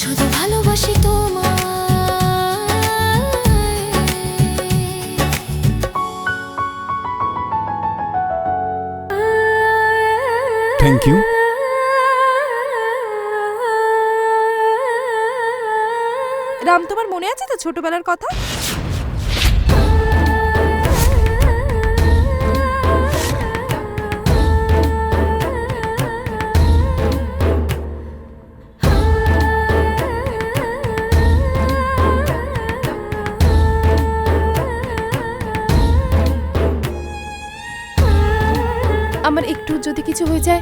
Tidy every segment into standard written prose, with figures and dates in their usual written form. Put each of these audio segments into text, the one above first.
শুধু ভালোবাসি তোমায়। Thank you. রাম, তোমার মনে আছে তো ছোটবেলার কথা? আমার একটু যদি কিছু হয়ে যায়,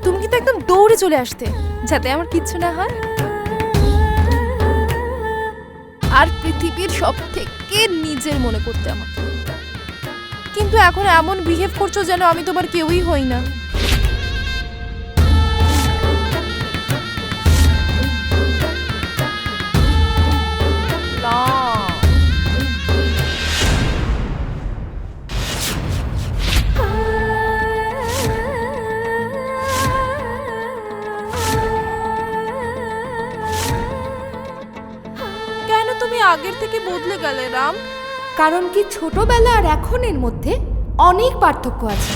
তুমি কিন্তু একদম দৌড়ে চলে আসতে, যাতে আমার কিচ্ছু না হয়। আর পৃথিবীর সব থেকে নিজের মনে করতে আমাকে। কিন্তু এখন এমন বিহেভ করছো যেন আমি তোমার কেউই হই না। কেন তুমি আগের থেকে বদলে গেলে রাম? কারণ কি ছোটবেলা আর এখনের মধ্যে অনেক পার্থক্য আছে।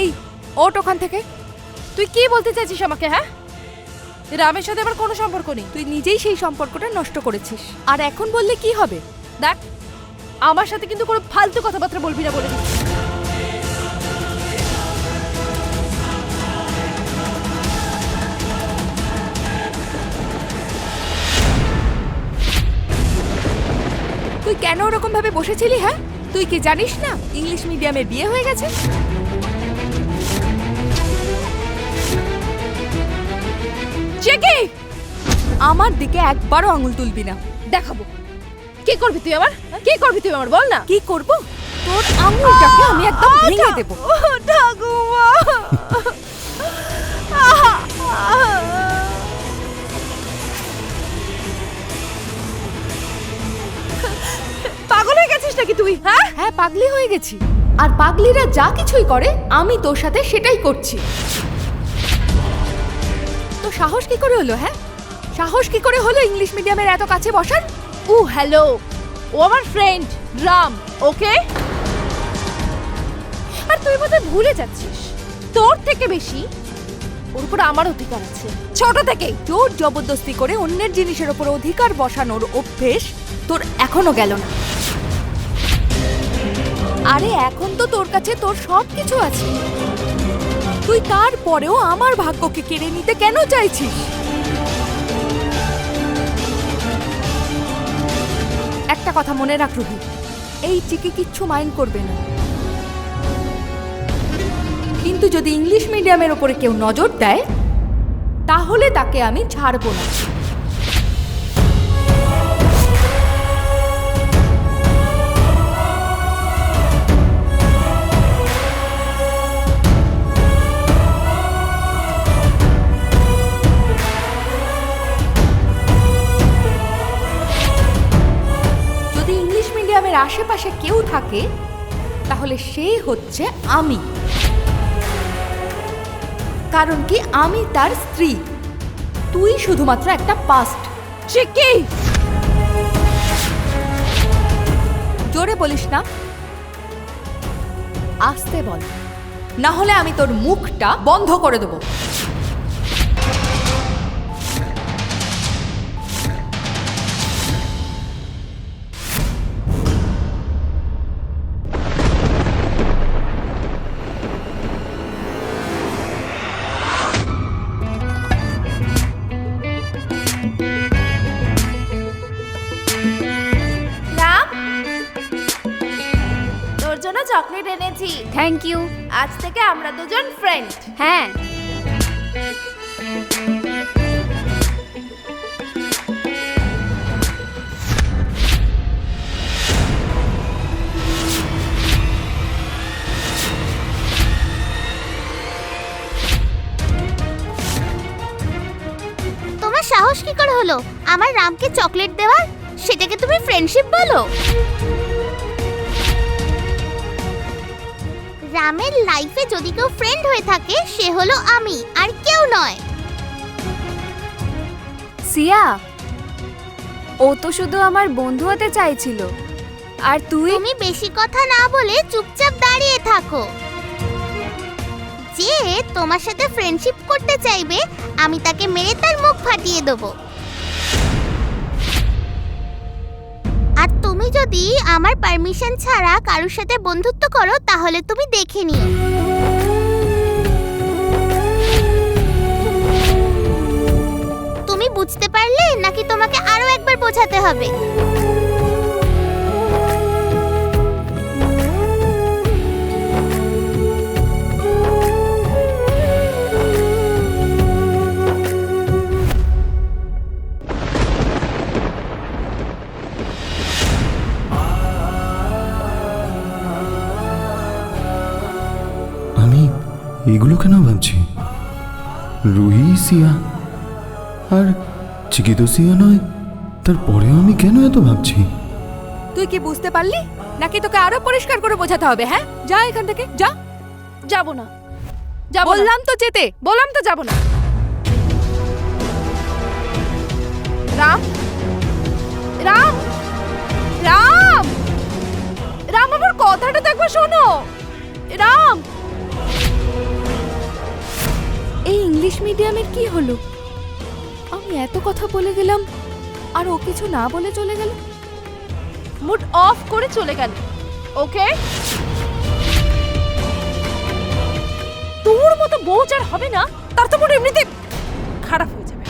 এই ওঠ ওখান থেকে। তুই কি বলতে চাইছিস আমাকে? হ্যাঁ, রামের সাথে আমার কোনো সম্পর্ক নেই। তুই নিজেই সেই সম্পর্কটা নষ্ট করেছিস, আর এখন বললে কি হবে? দেখ, আমার সাথে কিন্তু কোনো ফালতু কথাবার্তা বলবি না বলে দিচ্ছি। তুই কেন ওরকম ভাবে বসেছিলি? হ্যাঁ, তুই কি জানিস না ইংলিশ মিডিয়ামে বিয়ে হয়ে গেছে? চেকি, আমার দিকে একবারও আঙুল তুলবি না। দেখাবো কি করবি তুই আমার। কি করবি তুই আমার, বল না। কি করব? তোর আঙুলটাকে আমি একদম ভেঙে দেব। ঠাকুমা, পাগল হয়ে গেছিস নাকি তুই? হ্যাঁ হ্যাঁ, পাগলি হয়ে গেছি। আর পাগলিরা যা কিছুই করে আমি তোর সাথে সেটাই করছি। তো সাহস কি করে হলো? হ্যাঁ, সাহস কি করে হলো ইংলিশ মিডিয়ামের এত কাছে বসার? ও হ্যালো, ও আমার ফ্রেন্ড রাম, ওকে? আর তুই বোধহয় ভুলে যাচ্ছিস, তোর থেকে বেশি ওর উপর আমার অধিকার আছে ছোট থেকেই। জোর জবরদস্তি করে অন্যের জিনিসের উপর অধিকার বসানোর অভ্যেস তোর এখনো গেল না। আরে এখন তো তোর কাছে তোর সব কিছু আছে, তুই তারপরেও আমার ভাগ্যকে কেড়ে নিতে কেন চাইছিস? একটা কথা মনে রাখ রুহি, এই চিকি কিচ্ছু মাইন্ড করবে না, কিন্তু যদি ইংলিশ মিডিয়ামের ওপরে কেউ নজর দেয় তাহলে তাকে আমি ছাড়বো না। যদি ইংলিশ মিডিয়ামের আশেপাশে কেউ থাকে তাহলে সে হচ্ছে আমি। কারণ কি আমি তার স্ত্রী, তুই শুধুমাত্র একটা পাস্ট। চিকি, জোরে বলিস না, আস্তে বল, না হলে আমি তোর মুখটা বন্ধ করে দেবো। চকলেট এনেছি। Thank you. আজ থেকে আমরা দুজন ফ্রেন্ড। হ্যাঁ, হলো আমার রামকে চকলেট দেওয়ার? সেটাকে তুমি ফ্রেন্ডশিপ বলো? রামের লাইফে যদি কেউ ফ্রেন্ড হয়ে থাকে সে হলো আমি, আর কেউ নয়। সিয়া, ও তো শুধু আমার বন্ধু হতে চাইছিল, আর তুমি বেশি কথা না বলে চুপচাপ দাঁড়িয়ে থাকো। যে তোমার সাথে ফ্রেন্ডশিপ করতে চাইবে আমি তাকে মেরে তার মুখ ফাটিয়ে দেবো। আর তুমি যদি আমার পারমিশন ছাড়া কারোর সাথে বন্ধুত্ব করো তাহলে তুমি দেখে নিও। তুমি বুঝতে পারলে নাকি তোমাকে আরো একবার বোঝাতে হবে? আমি এগুলো কেন ভাবছি? রুহি সিয়া আর চিকি তো সিয়া নয়, তারপরেও আমি কেন এত ভাবছি? তুই কি বুঝতে পারলি নাকি তোকে আরো পরিষ্কার করে বোঝাতে হবে? হ্যাঁ, যা এখান থেকে যা। যাব না, যাব না। বললাম তো যেতে। বললাম তো যাব না। রাম, রাম, রাম, রাম, আমার কথাটা তো একবার শোনো। রাম, এই ইংলিশ মিডিয়ামের কি হলো? আমি এত কথা বলে গেলাম আর ও কিছু না বলে চলে গেল। মুড অফ করে চলে গেল। ওকে, তোর মতো বউ যার হবে না তার তো মুড এমনিতে খারাপ হয়ে যাবে।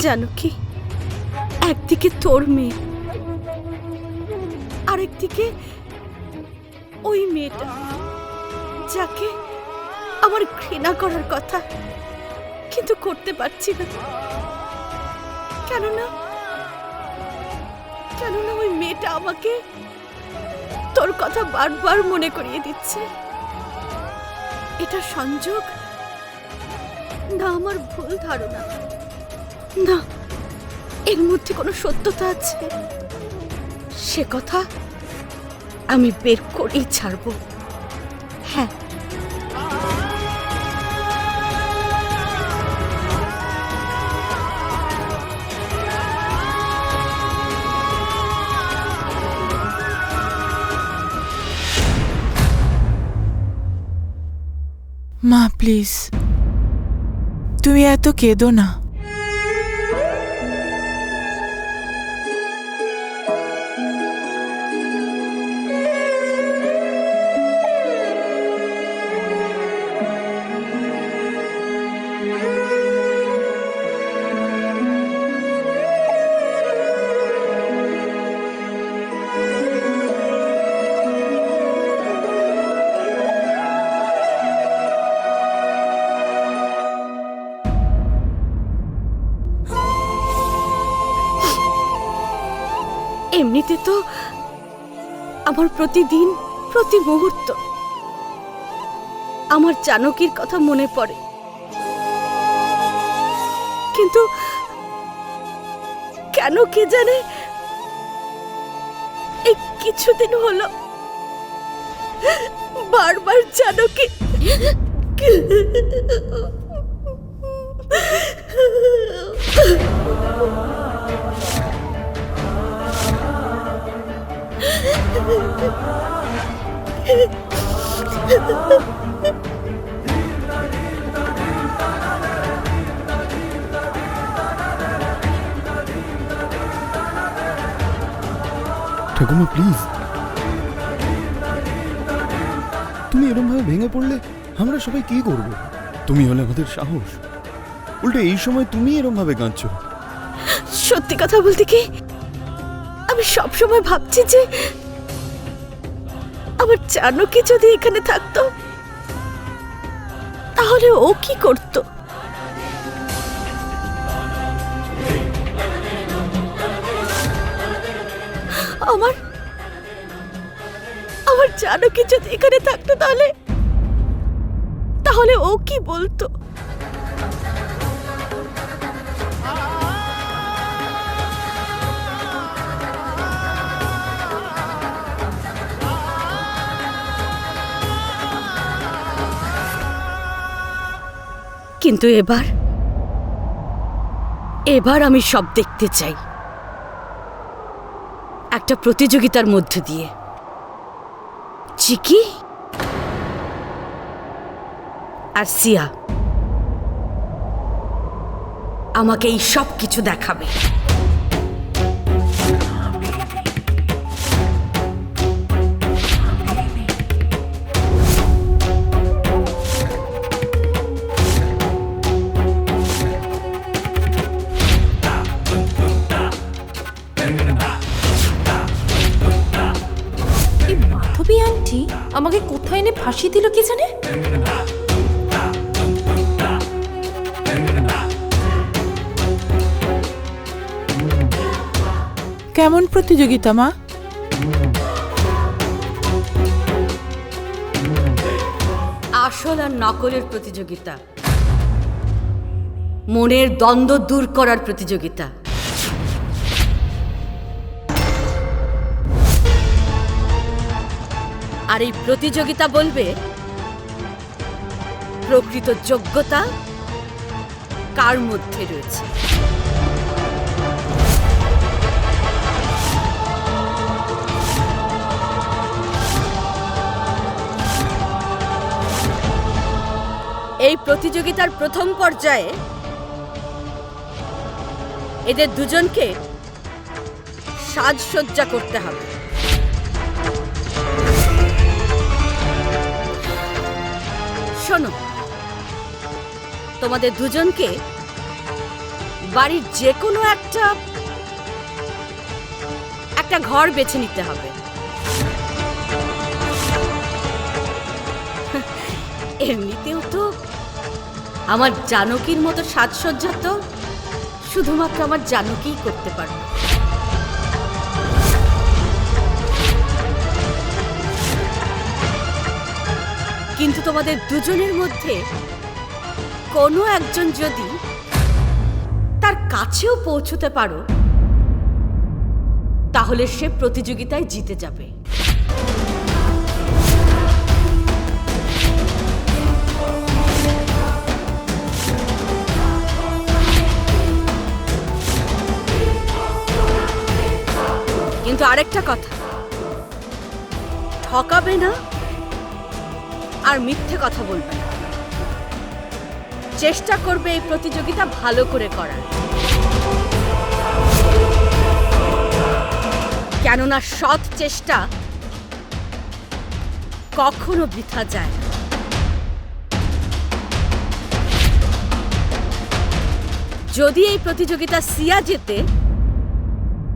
জানো কি, একদিকে তোর মেয়ে আরেকদিকে ওই মেয়েটা যাকে আমার ঘৃণা করার কথা, কিন্তু করতে পারছি না। কেননা ওই মেয়েটা আমাকে তোর কথা বারবার মনে করিয়ে দিচ্ছে। এটা সংযোগ না আমার ভুল ধারণা? না, এর মধ্যে কোনো সত্যতা আছে, সে কথা আমি বের করেই ছাড়ব। হ্যাঁ, মা প্লিজ, তুমি এত কেঁদো না। এমনিতে তো আমার প্রতিদিন প্রতি মুহূর্ত আমার জানকীর কথা মনে পড়ে, কিন্তু কেন কে জানে এই কিছুদিন হলো বারবার জানকী ঠাকুমা প্লিজ, তুমি এরকম ভাবে ভেঙে পড়লে আমরা সবাই কি করব? তুমি হলে আমাদের সাহস, উল্টে এই সময় তুমি এরকম ভাবে কাঁদছো। সত্যি কথা বলতে কি, আমি সবসময় ভাবছি যে আমার জানকী যদি এখানে থাকতো তাহলে ও কি করতো। আমার আমার জানকী যদি এখানে থাকতো তাহলে তাহলে ও কি বলতো। কিন্তু এবার আমি সব দেখতে চাই, একটা প্রতিযোগিতার মধ্যে দিয়ে। চিকি আর সিয়া আমাকে এই সব কিছু দেখাবে। এই মাধবী আন্টি আমাকে কোথায় এনে ফাঁসি দিল কি জানে? কেমন প্রতিযোগিতা মা? আসল আর নকলের প্রতিযোগিতা, মনের দ্বন্দ্ব দূর করার প্রতিযোগিতা। আর এই প্রতিযোগিতা বলবে প্রকৃত যোগ্যতা কার মধ্যে রয়েছে। এই প্রতিযোগিতার প্রথম পর্যায়ে এদের দুজনকে সাজসজ্জা করতে হবে। শোনো, তোমাদের দুজনকে বাড়ির যে কোনো একটা ঘর বেছে নিতে হবে। এমনিতেও তো আমার জানকীর মতো সাজসজ্জা তো শুধুমাত্র আমার জানকীই করতে পারবে। কিন্তু তোমাদের দুজনের মধ্যে কোনো একজন যদি তার কাছেও পৌঁছতে পারো তাহলে সে প্রতিযোগিতায় জিতে যাবে। কিন্তু আরেকটা কথা, ঠকাবে না আর মিথ্যে কথা বলবে না। চেষ্টা করবে এই প্রতিযোগিতা ভালো করে করার, কেননা সৎ চেষ্টা কখনো বৃথা যায় না। যদি এই প্রতিযোগিতা সিয়া জেতে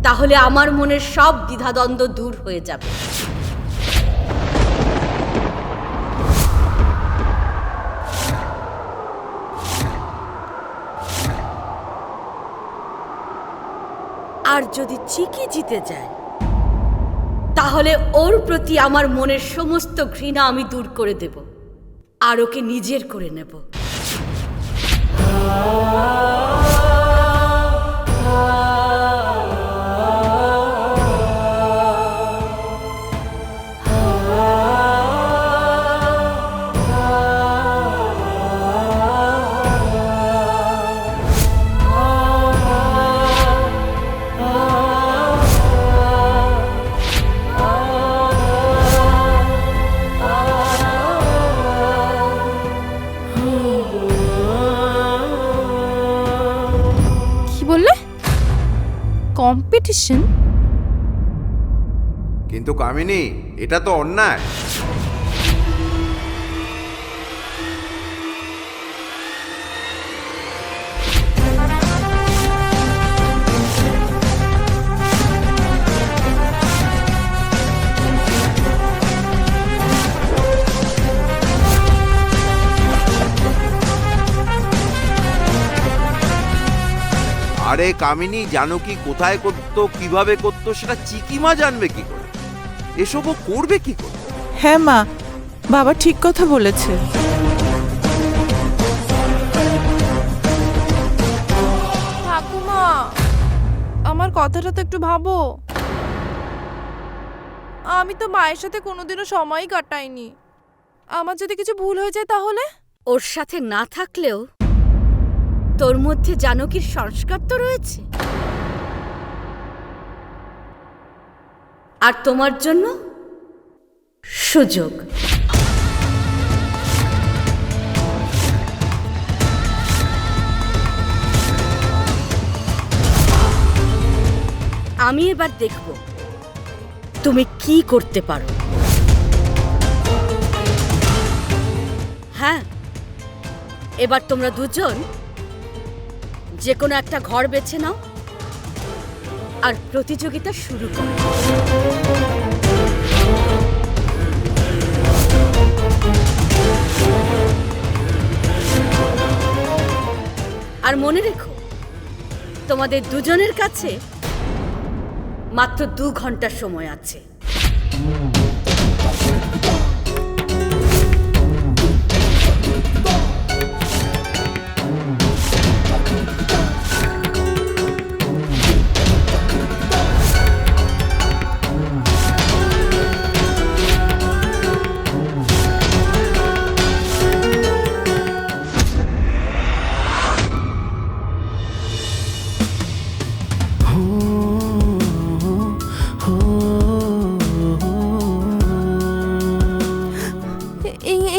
তাহলে আমার মনের সব দ্বিধাদ্বন্দ্ব দূর হয়ে যাবে। আর যদি চিকি জিতে যায় তাহলে ওর প্রতি আমার মনের সমস্ত ঘৃণা আমি দূর করে দেব আর ওকে নিজের করে নেব। কম্পিটিশন? কিন্তু কামিনী, এটা তো অন্যায়। আরে কামিনী, জানকী কোথায় করতো, কিভাবে করতো সেটা চিকিমা জানবে কি করে? এসবও করবে কি করে? হ্যাঁ মা, বাবা ঠিক কথা বলেছে। ঠাকুমা, আমার কথাটা তো একটু ভাবো। আমি তো মায়ের সাথে কোনোদিনও সময়ই কাটাইনি। আমার যদি কিছু ভুল হয়ে যায় তাহলে? ওর সাথে না থাকলেও তোর মধ্যে জানকীর সংস্কার তো রয়েছে, আর তোমার জন্য সুযোগ। আমি এবার দেখব তুমি কি করতে পারো। হ্যাঁ, এবার তোমরা দুজন যে কোনো একটা ঘর বেছে নাও আর প্রতিযোগিতা শুরু করো। আর মনে রেখো, তোমাদের দুজনের কাছে মাত্র 2 ঘন্টা সময় আছে।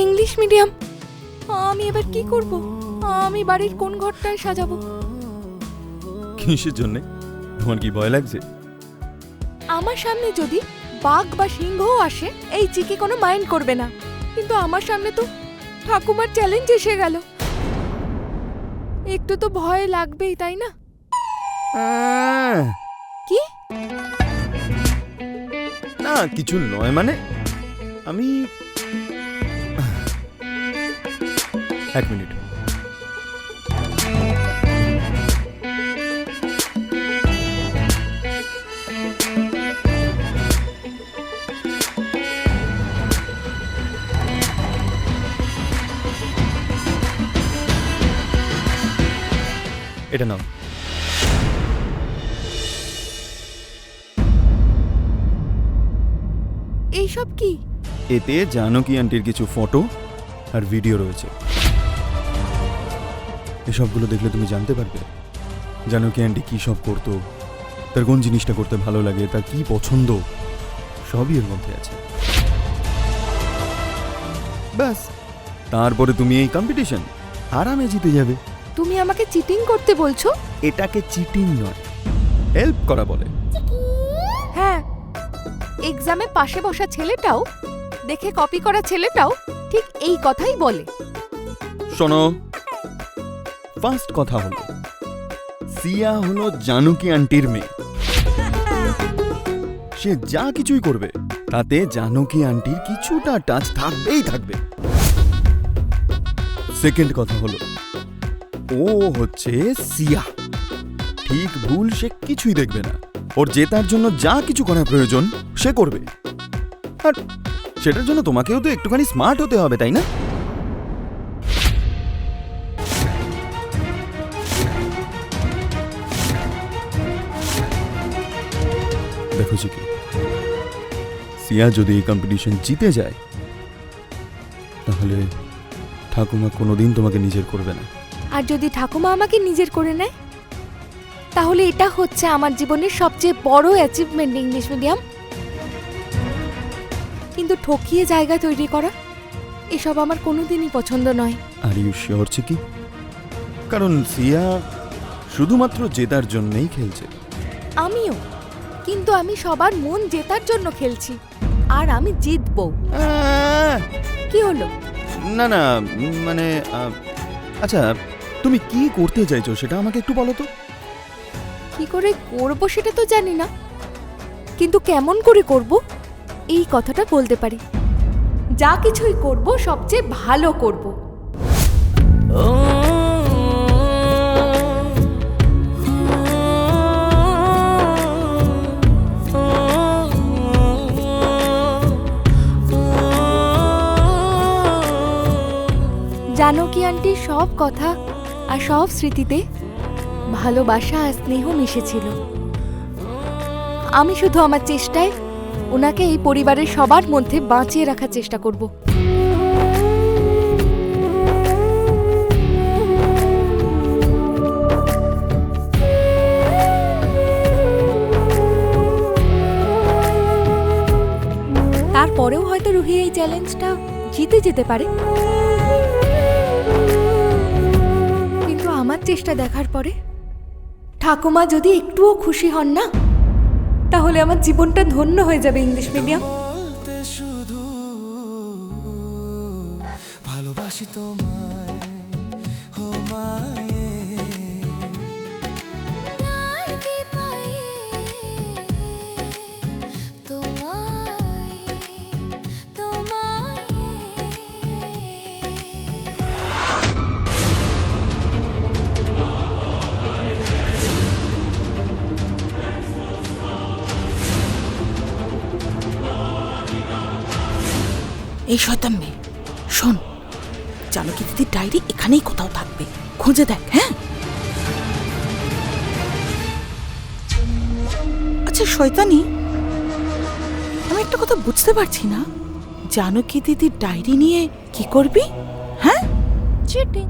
ইংলিশ মিডিয়াম, আমি এবার কি করব? আমি বাড়ির কোন ঘরটায় সাজাবো? কিসের জন্যে? তোমার কি ভয় লাগছে? আমার সামনে যদি বাঘ বা সিংহও আসে, এই চিকি কোনো মাইন্ড করবে না। কিন্তু আমার সামনে তো ঠাকুমার চ্যালেঞ্জ এসে গেল, একটু তো ভয় লাগবেই, তাই না? কি? না কিছু নয়, মানে আমি 1 মিনিট। এটা নাও। এইসব কি? এতে জানকী আন্টির কিছু ফটো আর ভিডিও রয়েছে। এসবগুলো দেখলে তুমি জানতে পারবে জানকী আন্টি কি সব করতো, তার কোন জিনিসটা করতে ভালো লাগে, তার কি পছন্দ, সবই এর মধ্যে আছে। ব্যাস, তারপরে তুমি এই কম্পিটিশন আরামে জিতে যাবে। তুমি আমাকে চিটিং করতে বলছো? এটাকে চিটিং নয়, হেল্প করা বলে। হ্যাঁ, এক্সামে পাশে বসা ছেলেটাও, দেখে কপি করা ছেলেটাও ঠিক এই কথাই বলে। শোনো, ফার্স্ট কথা হলো সিয়া হলো জানকী আন্টির মেয়ে। সে যা কিছুই করবে তাতে জানকী আন্টির কিছুটা টাচ থাকবেই থাকবে। সেকেন্ড কথা হলো ও হচ্ছে সিয়া, ঠিক ভুল সে কিছুই দেখবে না। ওর জেতার জন্য যা কিছু করা প্রয়োজন সে করবে, আর সেটার জন্য তোমাকেও তো একটুখানি স্মার্ট হতে হবে, তাই না? দেখো চিকি, সিয়া যদি এই কম্পিটিশন জিতে যায় তাহলে ঠাকুমা কোনোদিন তোমাকে নিজের করবে না। আর যদি ঠাকুমা আমাকে নিজের করে নেয় তাহলে এটা হচ্ছে আমার জীবনের সবচেয়ে বড় অ্যাচিভমেন্ট ইংলিশ মিডিয়াম। কিন্তু ঠকিয়ে জায়গা তৈরি করা এসব আমার কোনোদিনই পছন্দ নয়। আর ইউ শিওর চিকি? কারণ সিয়া শুধুমাত্র জেতার জন্যই খেলছে। আমিও, কিন্তু আমি সবার মন জেতার জন্য খেলছি, আর আমি জিতবো। কি হলো? না না, মানে আচ্ছা, তুমি কি করতে চাইছো সেটা আমাকে একটু বলো তো। কি করে করব সেটা তো জানি না, কিন্তু কেমন করে করব এই কথাটা বলতে পারি। যা কিছুই করব সবচেয়ে ভালো করব। জানকী আন্টির সব কথা আর সব স্মৃতিতে ভালোবাসা আর স্নেহ মিশেছিল। আমি শুধু আমার চেষ্টায় ওনাকে এই পরিবারের সবার মধ্যে বাঁচিয়ে রাখার চেষ্টা করব। তারপরেও হয়তো রুহি এই চ্যালেঞ্জটা জিতে যেতে পারে, কিন্তু আমার চেষ্টা দেখার পরে ঠাকুমা যদি একটুও খুশি হন না, তাহলে আমার জীবনটা ধন্য হয়ে যাবে ইংলিশ মিডিয়াম। শুধু ভালোবাসি তোমায়, ও মায়ে। লাগি পায়ে তোমায় তোমায় এই শয়তান মেয়ে, শোন, জানকী দিদির ডায়েরি এখানেই কোথাও থাকবে, খুঁজে দেখ। হ্যাঁ, আচ্ছা শয়তানি, আমি একটা কথা বুঝতে পারছি না, জানকী দিদির ডায়েরি নিয়ে কি করবি? হ্যাঁ, চিটিং।